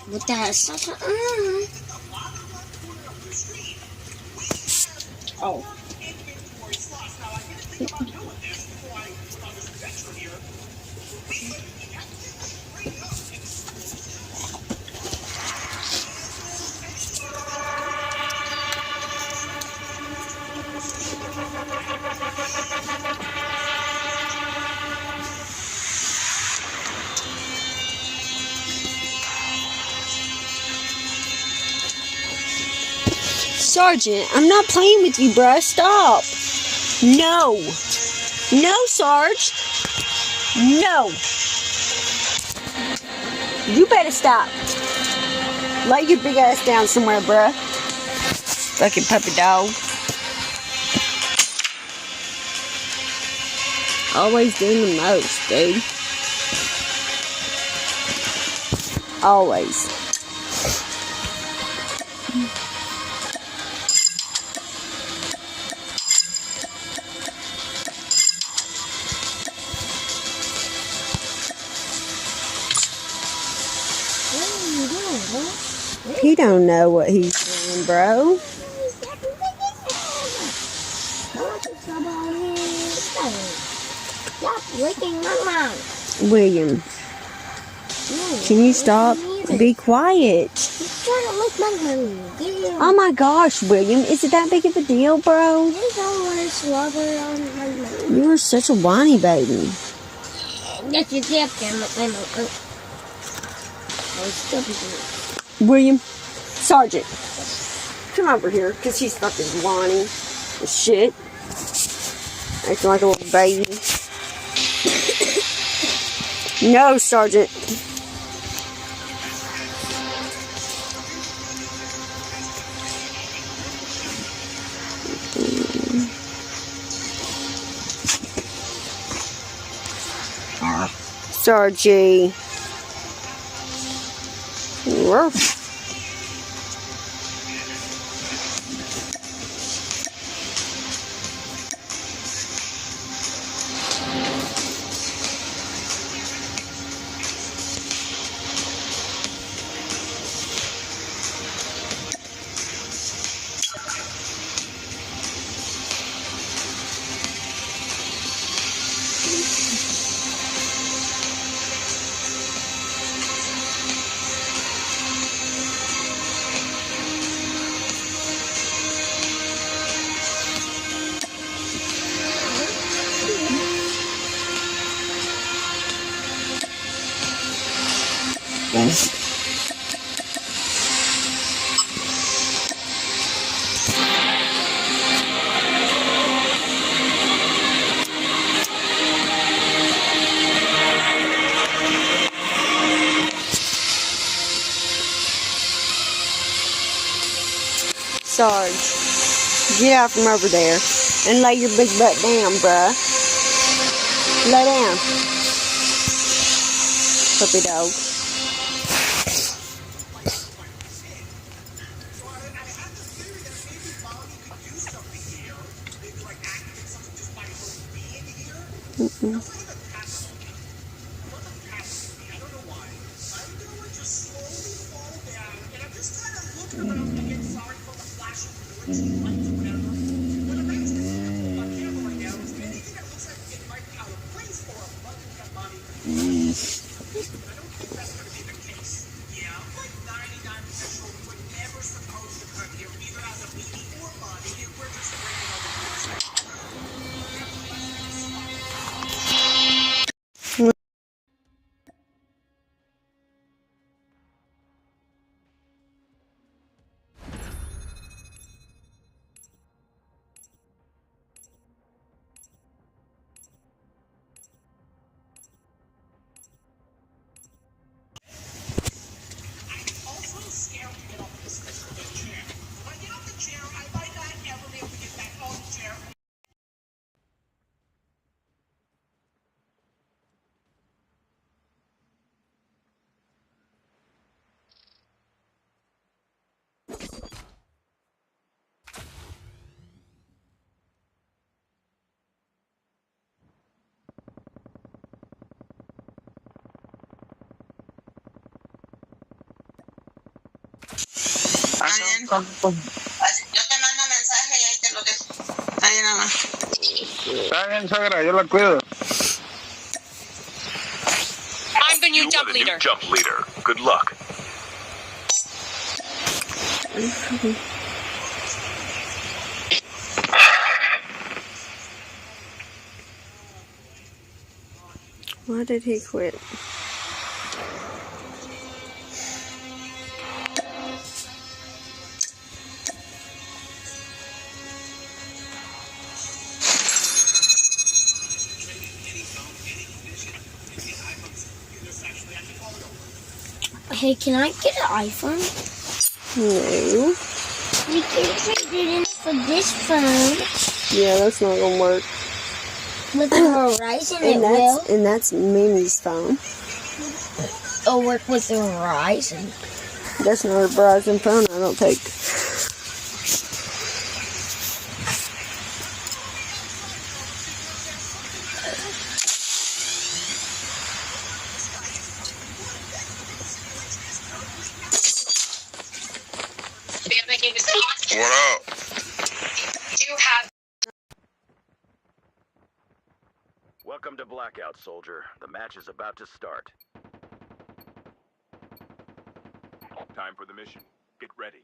But that is such a. Oh. Sergeant, I'm not playing with you, bruh. Stop. No. No, Sarge. No. You better stop. Lay your big ass down somewhere, bruh. Fucking puppy dog. Always doing the most, dude. Always. He don't know what he's doing, bro. Stop licking my mouth. William, can you stop? Be quiet. He's trying to lick my mouth. Oh my gosh, William, is it that big of a deal, bro? You don't want to slobber on my mouth. You are such a whiny baby. Yes, you did. William, Sergeant, come over here, because he's fucking whiny as shit. Acting like a little baby. No, Sergeant. Sargie. Ruff. Sarge, get out from over there and lay your big butt down, bruh. Lay down. Puppy dog. bien. Yo te mando mensaje y ahí te lo dejo. Está bien, mamá. Está bien, suegra, yo la cuido. I'm the new jump leader. Jump leader. Good luck. Why did he quit? Hey, can I get an iPhone? No. We can trade it in for this phone. Yeah, that's not gonna work. With the Verizon, it will. And that's Mimi's phone. It'll work with the Verizon. That's not a Verizon phone, I don't think. What up? Welcome to Blackout, soldier. The match is about to start. Time for the mission. Get ready.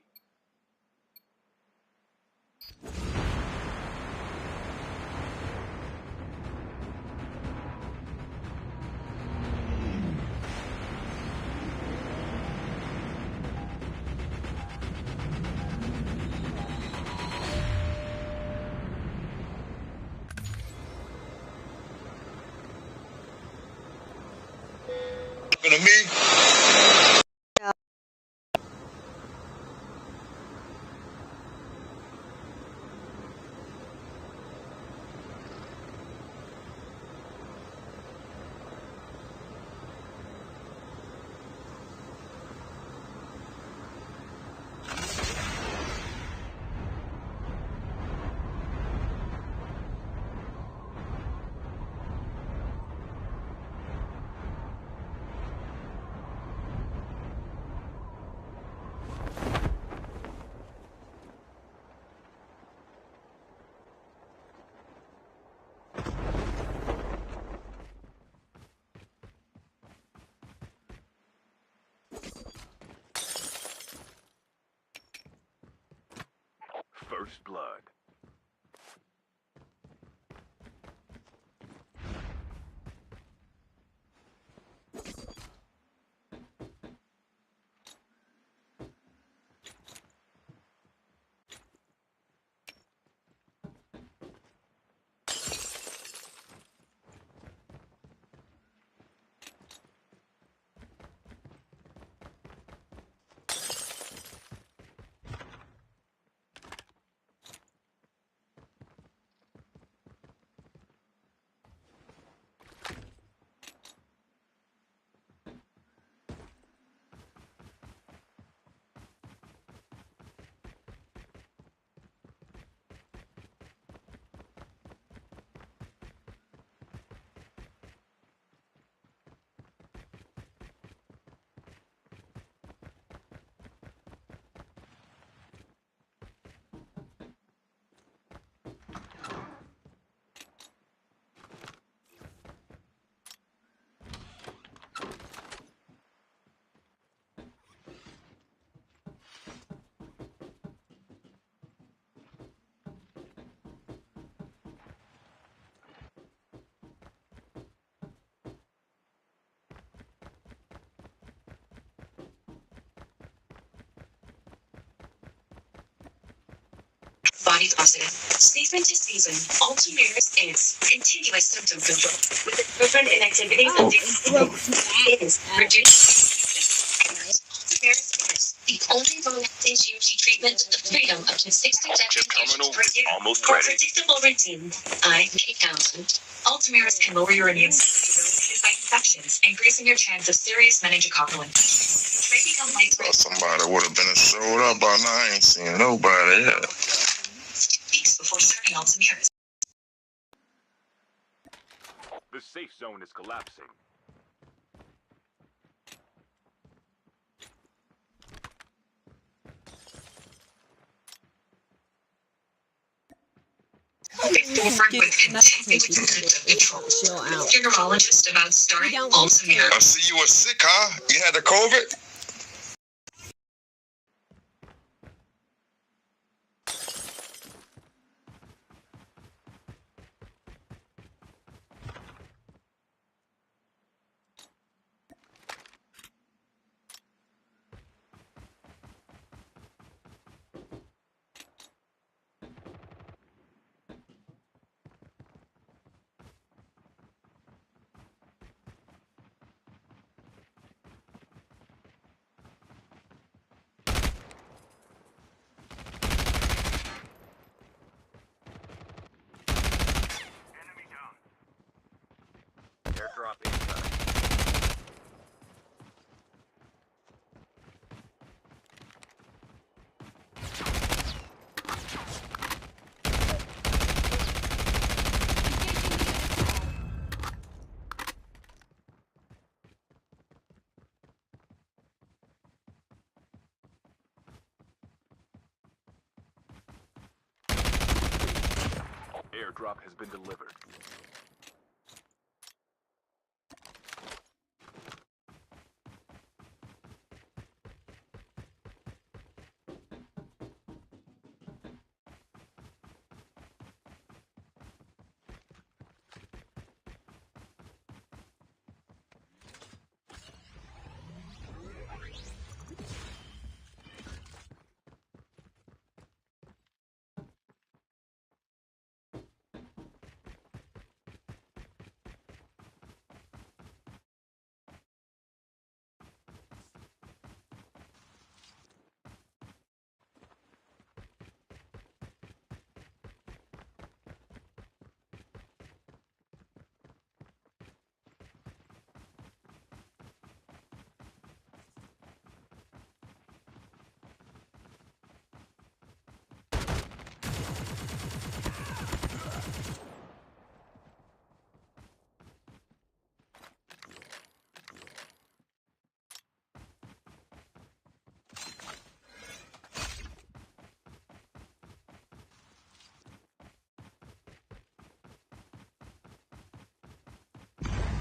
Talking to me? First blood. Body positive. Season to season. Ultimators is continuous symptom control. With improvement in activities and is reduced. Ultimators is the only long-acting GOG treatment of freedom up to 60 Terminal per year. almost For ready. predictable routine, LeeAnna Townsend. Ultimators can lower your immune system to fight infections, increasing your chance of serious meningococcal infections. May become light Somebody would have been showed up by now. I ain't seen nobody yet. 2 weeks before starting Ultimators. The safe zone is collapsing. forward with continued symptom control. Neurologist about starting Alzheimer's. I see you were sick, huh? You had the COVID? Airdrop incoming. Airdrop has been delivered.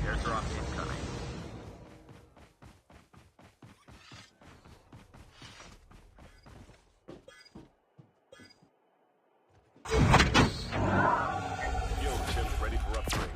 Airdrop incoming. Fuel chips ready for upgrade.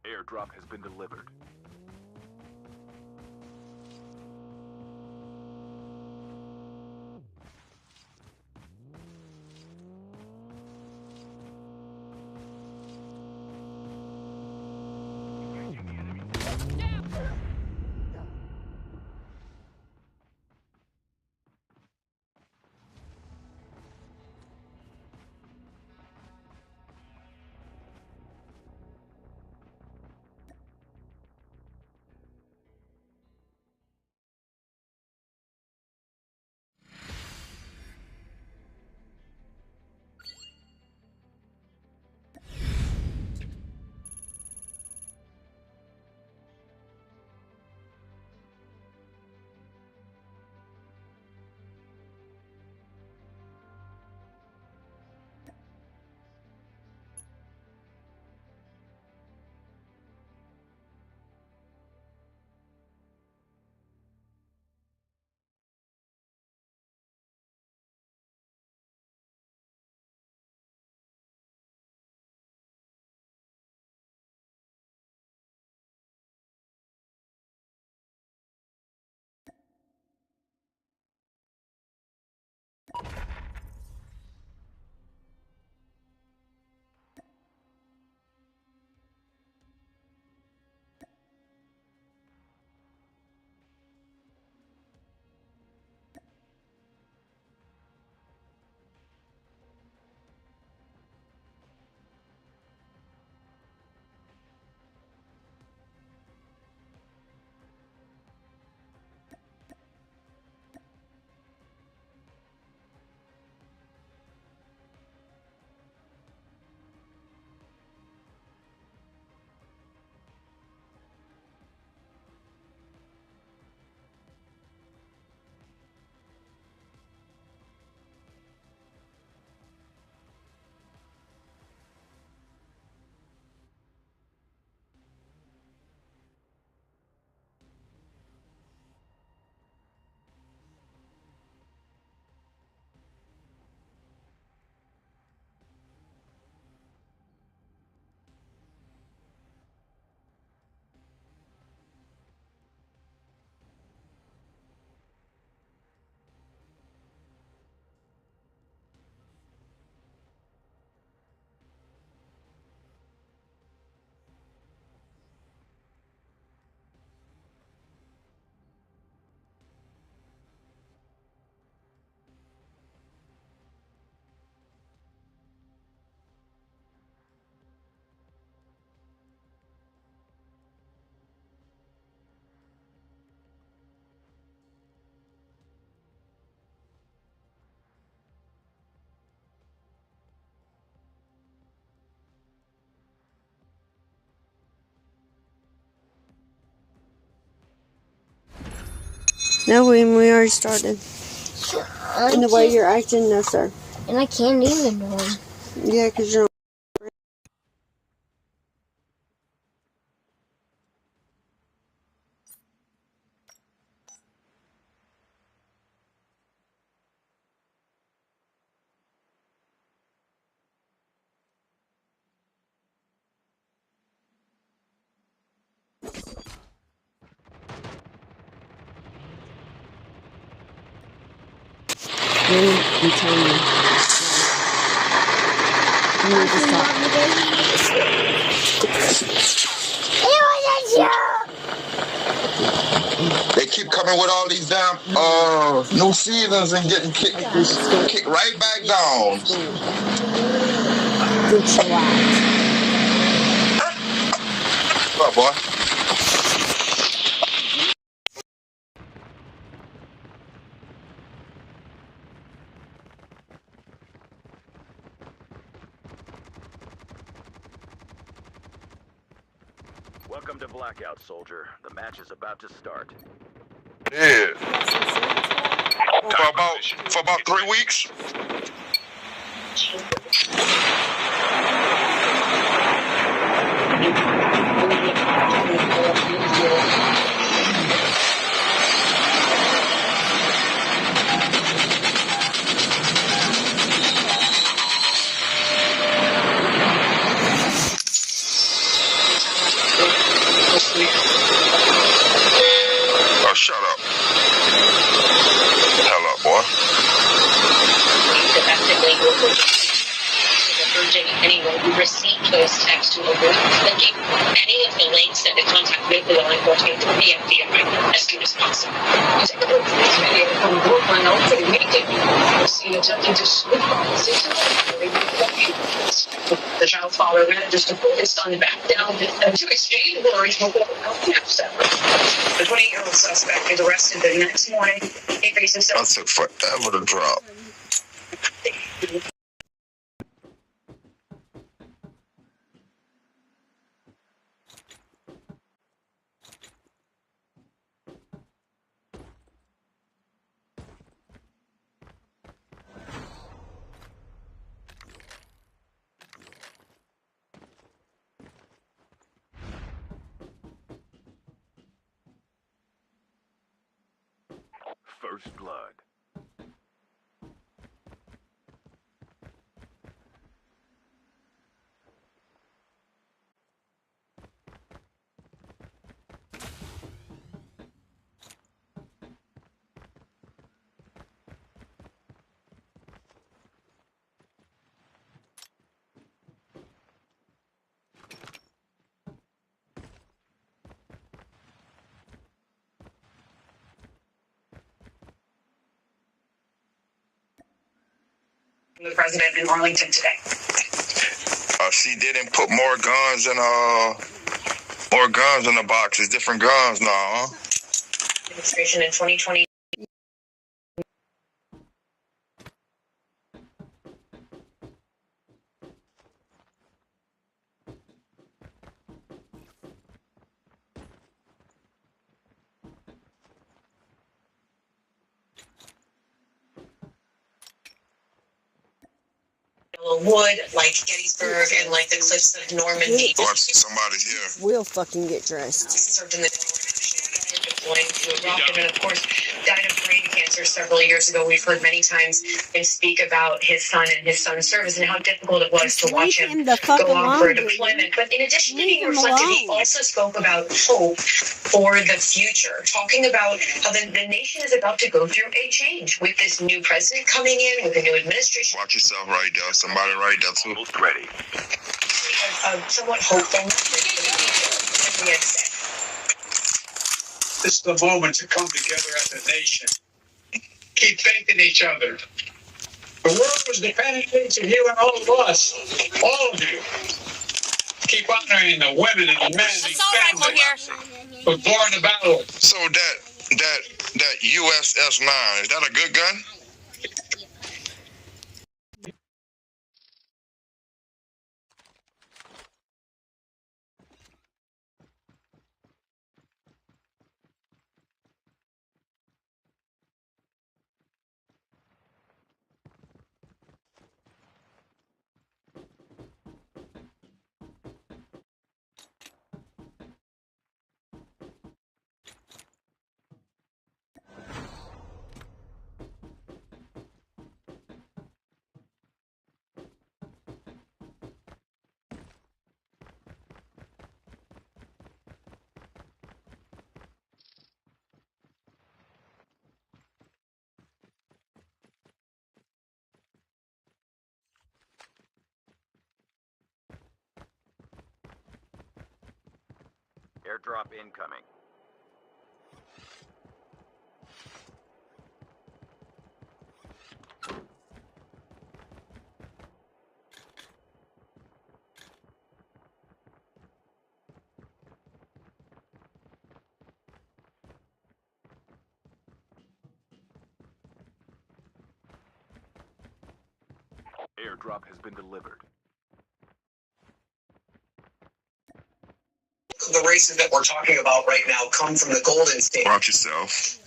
Airdrop has been delivered. No, we already started. And the way you're acting, no, sir. And I can't even one. Yeah, because you're. I'm telling you. You need to stop. They keep coming with all these damn new seasons and getting kicked right back down. Good chill out. What, boy? Welcome to Blackout, soldier. The match is about to start. Yeah. For about 3 weeks. Oh, shut up. Hell up, boy. Anyone who received those texts to avoid clicking any of the links that they contact with the law enforcement from the FBI as soon as possible. This video from Brooklyn also attempting to sweep the child's father manages to put his son back down to exchange the original The 28-year-old suspect is arrested the next morning. He faces That took forever to drop. First blood. the president in Arlington today. She didn't put more guns in the boxes. Different guns now, huh? Administration in 2020. Wood, like Gettysburg and like the cliffs of Normandy. Somebody's here. We'll fucking get dressed. Served in the deploying to Iraq and of course died of brain cancer several years ago. We've heard many times him speak about his son and his son's service and how difficult it was to watch him go off for a deployment. But in addition to being reflective, he also spoke about hope for the future, talking about how the nation is about to go through a change with this new president coming in, with a new administration. Watch yourself right there. Somebody right there too. Almost ready. Somewhat hopeful for the future, as we had said. This is the moment to come together as a nation. Keep faith in each other. The world was dependent on you and all of us. All of you. Keep honoring the women and the men and families who were born to battle. So that USS-9, is that a good gun? Airdrop incoming. Airdrop has been delivered. The races that we're talking about right now come from the Golden State. Watch yourself.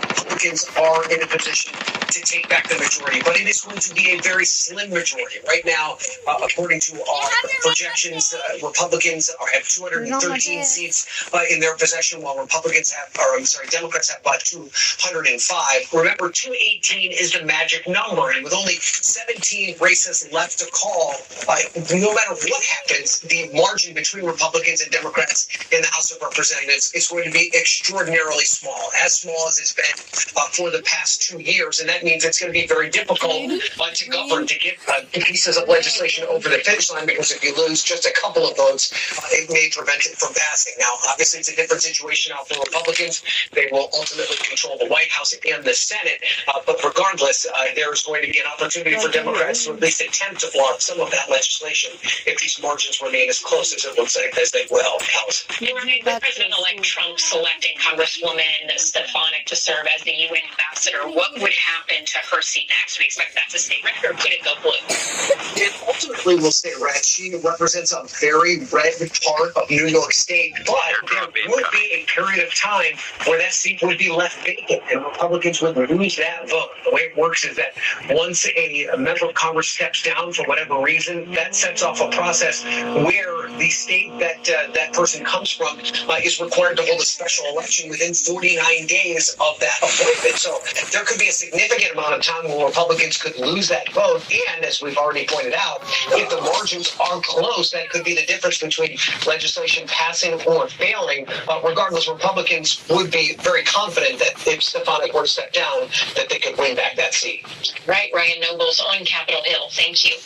Republicans are in a position to take back the majority, but it is going to be a very slim majority. Right now, according to our projections, Republicans have 213 seats in their possession, while Democrats have about 205. Remember, 218 is the magic number, and with only 17 races left to call, no matter what happens, the margin between Republicans and Democrats in the House of Representatives is going to be extraordinarily small, as small as it's been for the past 2 years, and that means it's going to be very difficult to govern, to get pieces of legislation over the finish line, because if you lose just a couple of votes, it may prevent it from passing. Now, obviously, it's a different situation now for Republicans. They will ultimately control the White House and the Senate, but regardless, there's going to be an opportunity for Democrats to at least attempt to block some of that legislation if these margins remain as close as it looks like as they will. With President-elect Trump selecting Congresswoman Stefanik to serve as the UN ambassador, what would happen to her seat next? We expect that to stay red, or could it go blue? It ultimately will stay red. She represents a very red part of New York State, but there would be a period of time where that seat would be left vacant, and Republicans would lose that vote. The way it works is that once a member of Congress steps down for whatever reason, that sets off a process where the state that that person comes from is required to hold a special election within 49 days of that appointment. So there could be a significant amount of time where Republicans could lose that vote. And as we've already pointed out, if the margins are close, that could be the difference between legislation passing or failing. Regardless, Republicans would be very confident that if Stefanik were to step down, that they could win back that seat. Right, Ryan Nobles on Capitol Hill. Thank you.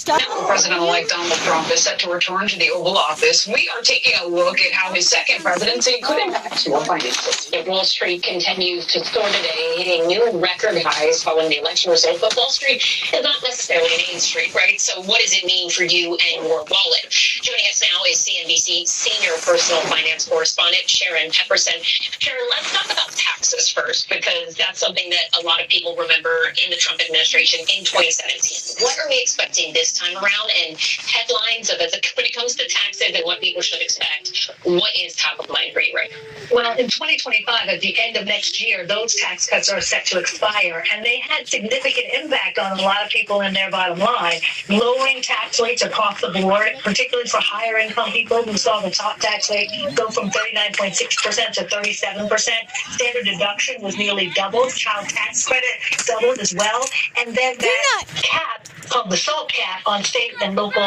Now, President-elect Donald Trump is set to return to the Oval Office. We are taking a look at how his second presidency could impact your finances. Wall Street continues to soar today, hitting new record highs following the election result. But Wall Street is not necessarily Main Street, right? So what does it mean for you and your wallet? Joining us now is CNBC senior personal finance correspondent Sharon Pepperson. Sharon, let's talk about taxes first, because that's something that a lot of people remember in the Trump administration in 2017. What are we expecting this time around, and headlines of when it comes to taxes and what people should expect? What is top of mind for you right now? Well, in 2025, at the end of next year, those tax cuts are set to expire, and they had significant impact on a lot of people in their bottom line, lowering tax rates across the board, particularly for higher income people who saw the top tax rate go from 39.6% to 37%. Standard deduction was nearly doubled. Child tax credit doubled as well. And then that cap, called the SALT cap on state and local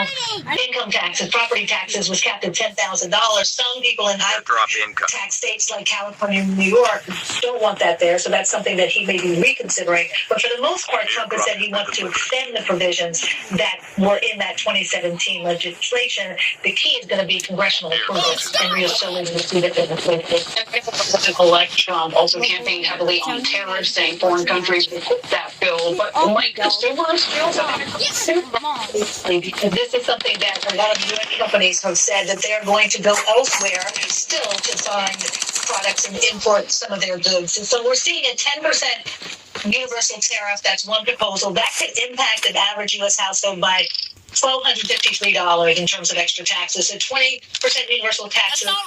income taxes, property taxes, was capped at $10,000. Some people in high tax states like California and New York don't want that there, so that's something that he may be reconsidering. But for the most part, Trump has said he wants to extend the provisions that were in that 2017 legislation. The key is going to be congressional approval, and we are still waiting to see that in the President-elect Trump also campaigned heavily on tariffs, saying foreign countries will put that bill, but like consumers feel because this is something that a lot of U.S. companies have said that they're going to go elsewhere still to find products and import some of their goods. And so we're seeing a 10% universal tariff. That's one proposal. That could impact an average U.S. household by $1,253 in terms of extra taxes. So 20% universal tax tariff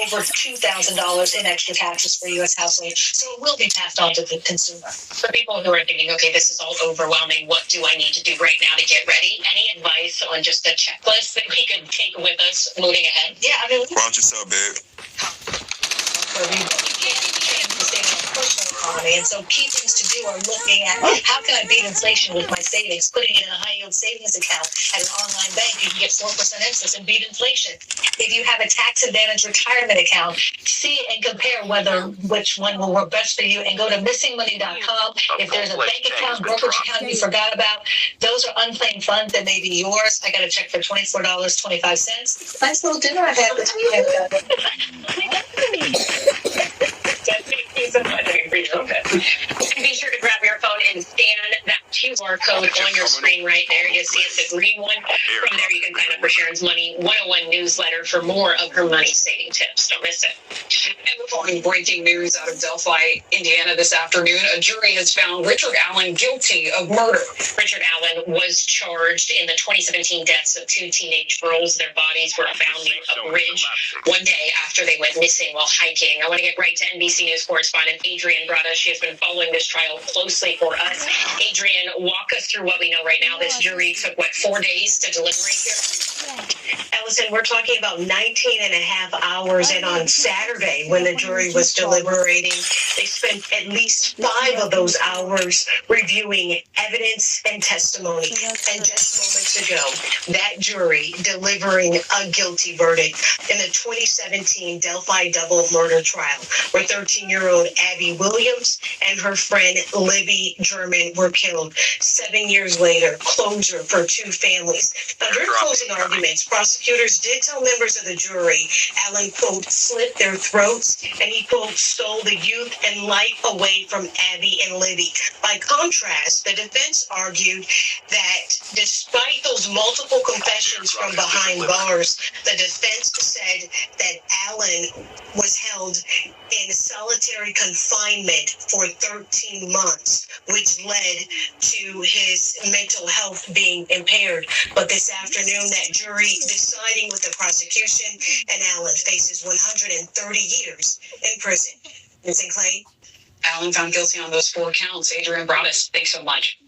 over $2,000 in extra taxes for U.S. households. So it will be passed on to the consumer. For people who are thinking, okay, this is all overwhelming, what do I need to do right now to get ready? Any advice on just a checklist that we could take with us moving ahead? Yeah, I mean, Watch yourself, babe. economy. And so key things to do are looking at how can I beat inflation with my savings, putting it in a high yield savings account at an online bank. You can get 4% interest and beat inflation. If you have a tax advantage retirement account, see and compare which one will work best for you, and go to missingmoney.com. If there's a bank account, brokerage account you forgot about, those are unclaimed funds that may be yours. I got a check for $24.25. Nice little dinner I had with you. Be sure to grab your phone and scan that QR code on your screen right there. You see it's the green one. From there, you can sign up for Sharon's Money 101 newsletter for more of her money saving tips. Don't miss it. And we're following breaking news out of Delphi, Indiana this afternoon. A jury has found Richard Allen guilty of murder. Richard Allen was charged in the 2017 deaths of two teenage girls. Their bodies were found near a bridge one day after they went missing while hiking. I want to get right to NBC News correspondent Adrienne Brada. She has been following this trial closely for us. Adrienne, walk us through what we know right now. This jury took, 4 days to deliberate here? Ellison, we're talking about 19 and a half hours, and on Saturday, when the jury was deliberating, they spent at least 5 of those hours reviewing evidence and testimony. And just moments ago, that jury delivering a guilty verdict in the 2017 Delphi double murder trial, where 13-year-old Abby Williams and her friend Libby German were killed. 7 years later, closure for 2 families. Now, during closing arguments, prosecutors did tell members of the jury Allen, quote, slit their throats, and he, quote, stole the youth and life away from Abby and Libby. By contrast, the defense argued that despite those multiple confessions from behind bars, the defense said that Allen was held in solitary confinement for 13 months, which led to his mental health being impaired. But this afternoon, that jury deciding with the prosecution, and Allen faces 130 years in prison. Vincent Clay. Allen found guilty on those 4 counts. Adrienne Broaddus, thanks so much.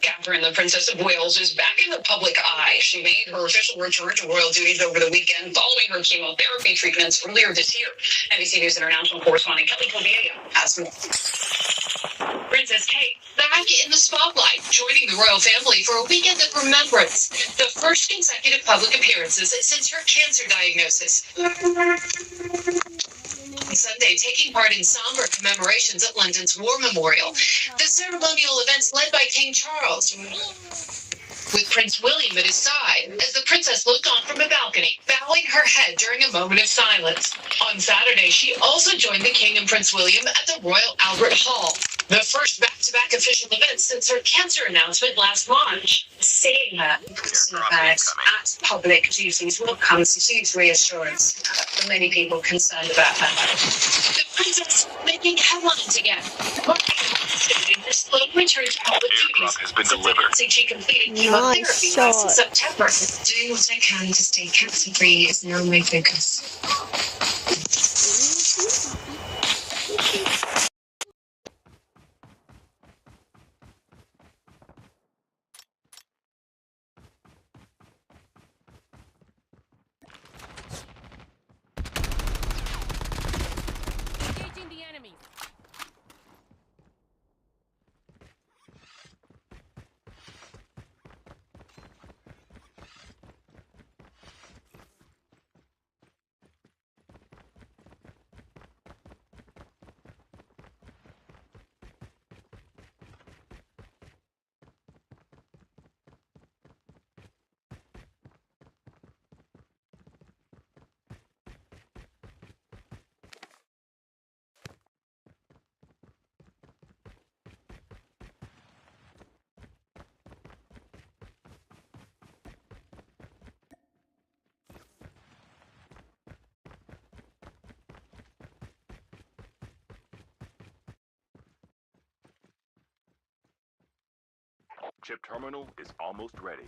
Catherine, the Princess of Wales, is back in the public eye. She made her official return to royal duties over the weekend following her chemotherapy treatments earlier this year. NBC News international correspondent Kelly Covilla has more. Princess Kate back in the spotlight, joining the royal family for a weekend of remembrance. The first consecutive public appearances since her cancer diagnosis. On Sunday, taking part in somber commemorations at London's War Memorial. The ceremonial events led by King Charles, with Prince William at his side, as the princess looked on from a balcony, bowing her head during a moment of silence. On Saturday, she also joined the King and Prince William at the Royal Albert Hall, the first back-to-back official event since her cancer announcement last March. Seeing her at public duties will come to huge reassurance for many people concerned about her. The princess making headlines again. In this slow return to public duties has been delivered. Since she completed chemotherapy last September. Doing what I can to stay cancer-free is now my focus. Engaging the enemy. Chip terminal is almost ready.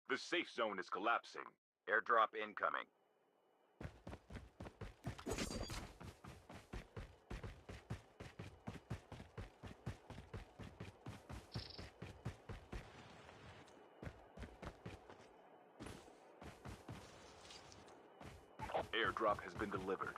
The safe zone is collapsing. Airdrop incoming. Airdrop has been delivered.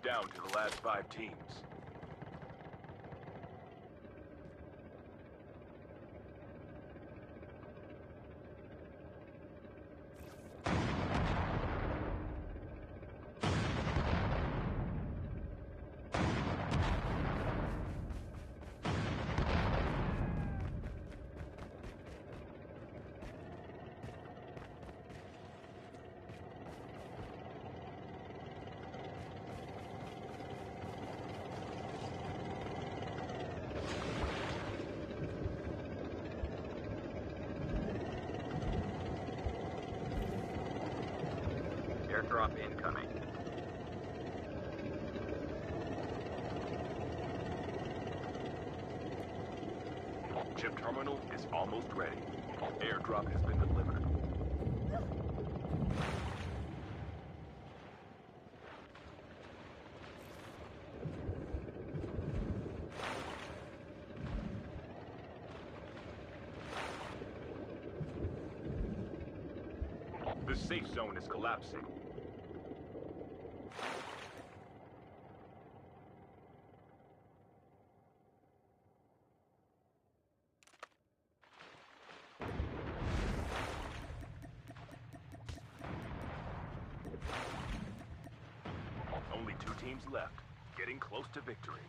Down to the last 5 teams. Airdrop incoming. Chip terminal is almost ready. Airdrop has been delivered. The safe zone is collapsing. Only 2 teams left, getting close to victory.